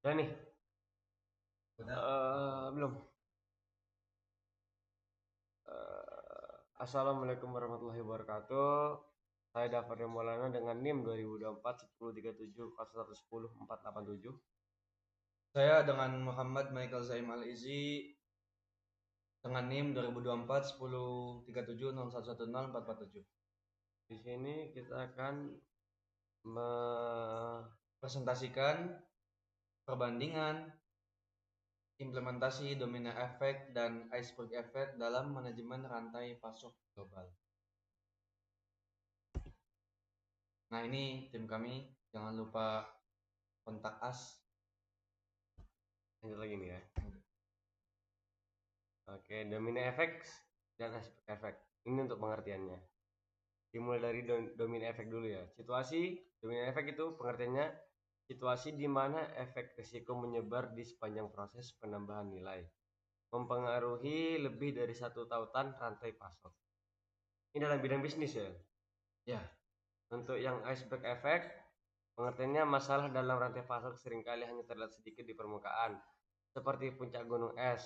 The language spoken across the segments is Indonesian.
Udah nih. Belum. Assalamualaikum warahmatullahi wabarakatuh. Saya Dafar Maulana dengan NIM 2024 1037 0110 487. Saya dengan Muhammad Michael Zaim Al-Izi dengan NIM 2024 1037 0110 447. Di sini kita akan Presentasikan perbandingan implementasi domino efek dan iceberg effect dalam manajemen rantai pasok global. Nah, ini tim kami, jangan lupa kontak us. lanjut lagi nih ya. Oke, domino effect dan iceberg effect. Ini untuk pengertiannya. Dimulai dari domino effect dulu ya. Situasi domino effect itu pengertiannya situasi di mana efek risiko menyebar di sepanjang proses penambahan nilai, mempengaruhi lebih dari satu tautan rantai pasok. Ini dalam bidang bisnis ya. Ya. Untuk yang iceberg effect, pengertiannya masalah dalam rantai pasok seringkali hanya terlihat sedikit di permukaan, seperti puncak gunung es.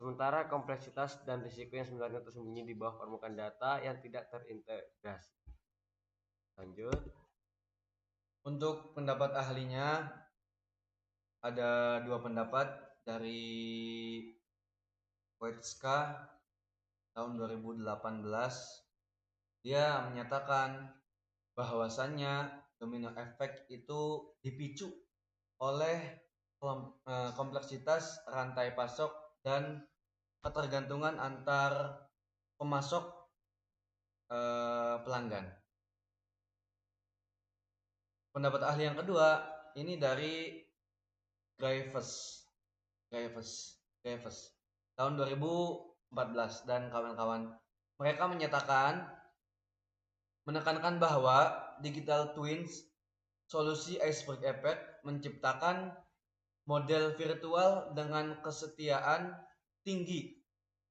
Sementara kompleksitas dan risiko yang sebenarnya tersembunyi di bawah permukaan data yang tidak terintegrasi. Lanjut. Untuk pendapat ahlinya ada dua pendapat dari Wetska tahun 2018. Dia menyatakan bahwasannya domino effect itu dipicu oleh kompleksitas rantai pasok dan ketergantungan antar pemasok pelanggan. Pendapat ahli yang kedua ini dari Graves tahun 2014 dan kawan-kawan. Mereka menekankan bahwa digital twins solusi iceberg effect menciptakan model virtual dengan kesetiaan tinggi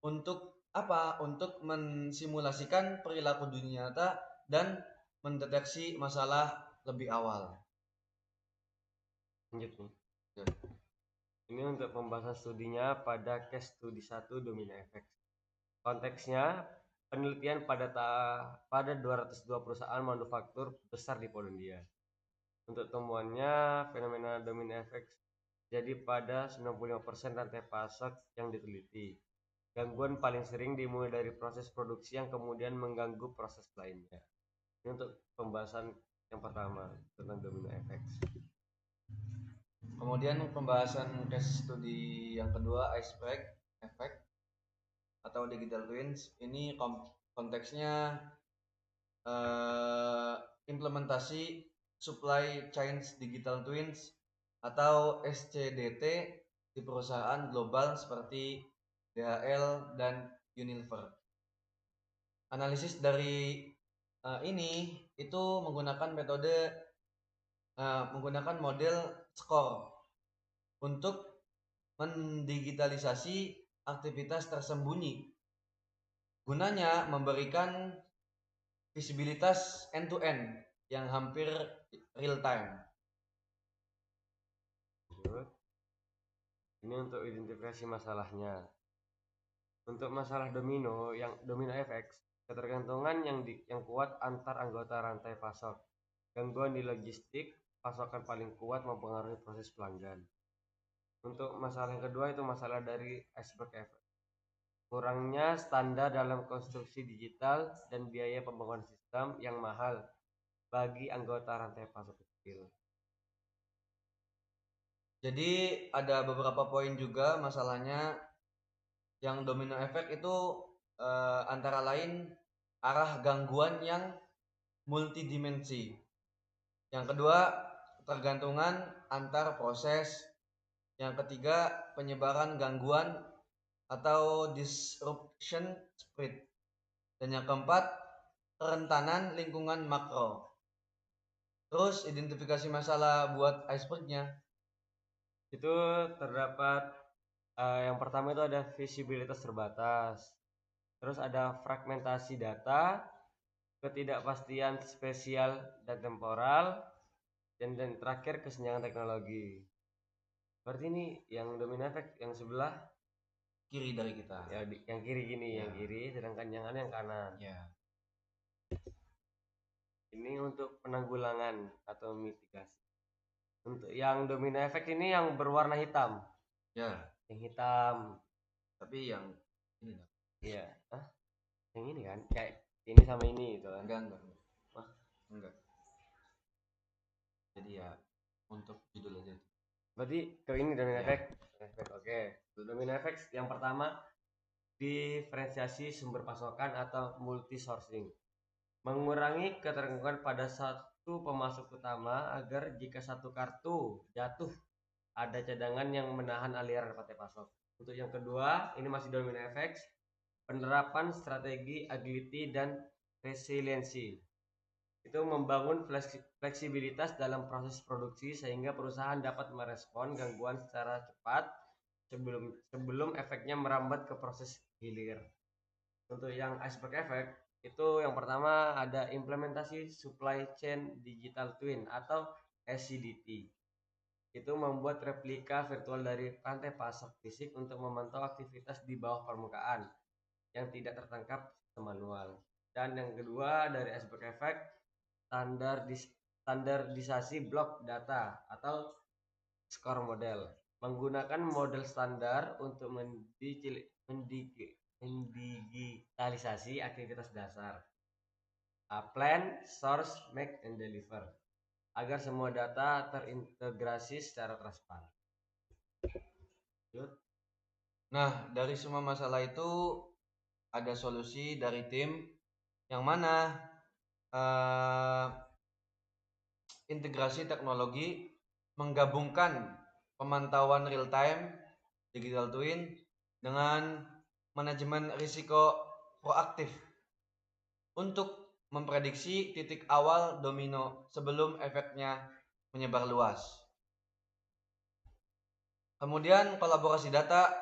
untuk apa? Untuk mensimulasikan perilaku dunia nyata dan mendeteksi masalah lebih awal. Lanjut nih. Ini untuk pembahasan studinya pada case studi 1 domino effect. Konteksnya penelitian pada 202 perusahaan manufaktur besar di Polandia. Untuk temuannya, fenomena domino effect jadi pada 95% rantai pasok yang diteliti. Gangguan paling sering dimulai dari proses produksi yang kemudian mengganggu proses lainnya. Ini untuk pembahasan yang pertama tentang domino effect. Kemudian pembahasan case study yang kedua, iceberg effect atau digital twins. Ini konteksnya implementasi supply chain digital twins atau SCDT di perusahaan global seperti DHL dan Unilever. Analisis dari ini itu menggunakan model SCORE untuk mendigitalisasi aktivitas tersembunyi. Gunanya memberikan visibilitas end to end yang hampir real time. Ini untuk identifikasi masalahnya. Untuk masalah domino effect, ketergantungan yang kuat antar anggota rantai pasok, gangguan di logistik, pasokan paling kuat mempengaruhi proses pelanggan. Untuk masalah yang kedua itu masalah dari iceberg effect, kurangnya standar dalam konstruksi digital dan biaya pembangunan sistem yang mahal bagi anggota rantai pasok kecil. Jadi ada beberapa poin juga masalahnya yang domino effect itu antara lain arah gangguan yang multidimensi. Yang kedua, ketergantungan antar proses. Yang ketiga, penyebaran gangguan atau disruption spread. Dan yang keempat, kerentanan lingkungan makro. Terus identifikasi masalah buat icebergnya. Itu terdapat yang pertama itu ada visibilitas terbatas. Terus ada fragmentasi data, ketidakpastian spesial dan temporal, dan terakhir kesenjangan teknologi. Berarti ini yang domino effect yang sebelah kiri dari kita. ya, yang kiri gini, Ya. yang kiri, sedangkan yang kanan. Ya. Ini untuk penanggulangan atau mitigasi. Untuk yang domino effect ini yang berwarna hitam. Ya. Yang hitam. Tapi yang ini dong. Iya. Hah? Yang ini kan kayak ini sama ini itu kan. Enggak. Wah, enggak. Jadi ya untuk judul aja. Berarti ke ini domino Ya. effect. Oke. Domino effect yang pertama diferensiasi sumber pasokan atau multi sourcing. Mengurangi ketergantungan pada satu pemasok utama agar jika satu kartu jatuh ada cadangan yang menahan aliran rantai pasok. Untuk yang kedua, ini masih domino effect, penerapan strategi agility dan resiliensi. Itu membangun fleksibilitas dalam proses produksi sehingga perusahaan dapat merespon gangguan secara cepat sebelum efeknya merambat ke proses hilir. Untuk yang iceberg effect itu yang pertama ada implementasi supply chain digital twin atau SCDT. Itu membuat replika virtual dari rantai pasok fisik untuk memantau aktivitas di bawah permukaan yang tidak tertangkap manual. Dan yang kedua dari iceberg effect standarisasi blok data atau score model. Menggunakan model standar untuk mendigitalisasi aktivitas dasar. Plan, source, make, and deliver. Agar semua data terintegrasi secara transparan. Nah, dari semua masalah itu ada solusi dari tim yang mana integrasi teknologi menggabungkan pemantauan real time digital twin dengan manajemen risiko proaktif untuk memprediksi titik awal domino sebelum efeknya menyebar luas. Kemudian kolaborasi data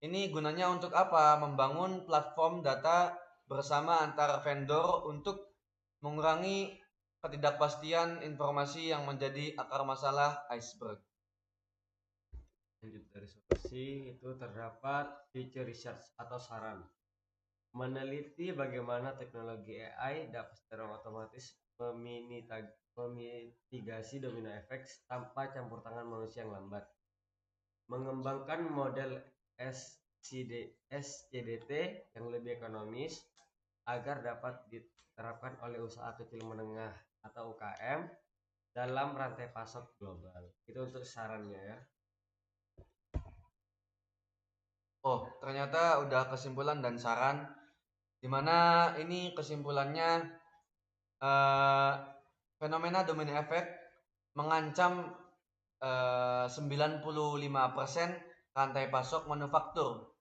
ini gunanya untuk apa? Membangun platform data bersama antar vendor untuk mengurangi ketidakpastian informasi yang menjadi akar masalah iceberg. Lanjut dari solusi itu terdapat feature research atau saran. Meneliti bagaimana teknologi AI dapat secara otomatis memitigasi domino effect tanpa campur tangan manusia yang lambat. Mengembangkan model SCDT yang lebih ekonomis agar dapat diterapkan oleh usaha kecil menengah atau UKM dalam rantai pasok global. Itu untuk sarannya ya. Oh, ternyata udah kesimpulan dan saran, dimana ini kesimpulannya fenomena domino effect mengancam 95% rantai pasok manufaktur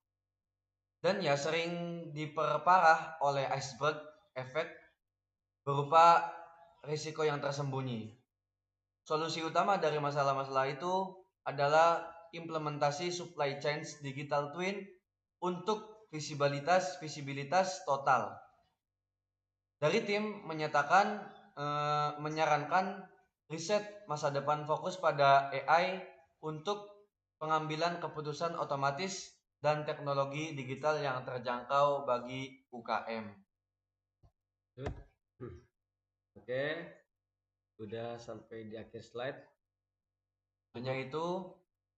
dan ya sering diperparah oleh iceberg effect berupa risiko yang tersembunyi. Solusi utama dari masalah-masalah itu adalah implementasi supply chain digital twin untuk visibilitas total. Dari tim menyarankan riset masa depan fokus pada AI untuk pengambilan keputusan otomatis dan teknologi digital yang terjangkau bagi UKM. Oke, udah sampai di akhir slide. Hanya itu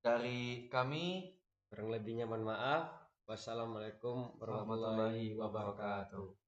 dari kami. Kurang lebihnya mohon maaf. Wassalamualaikum warahmatullahi wabarakatuh.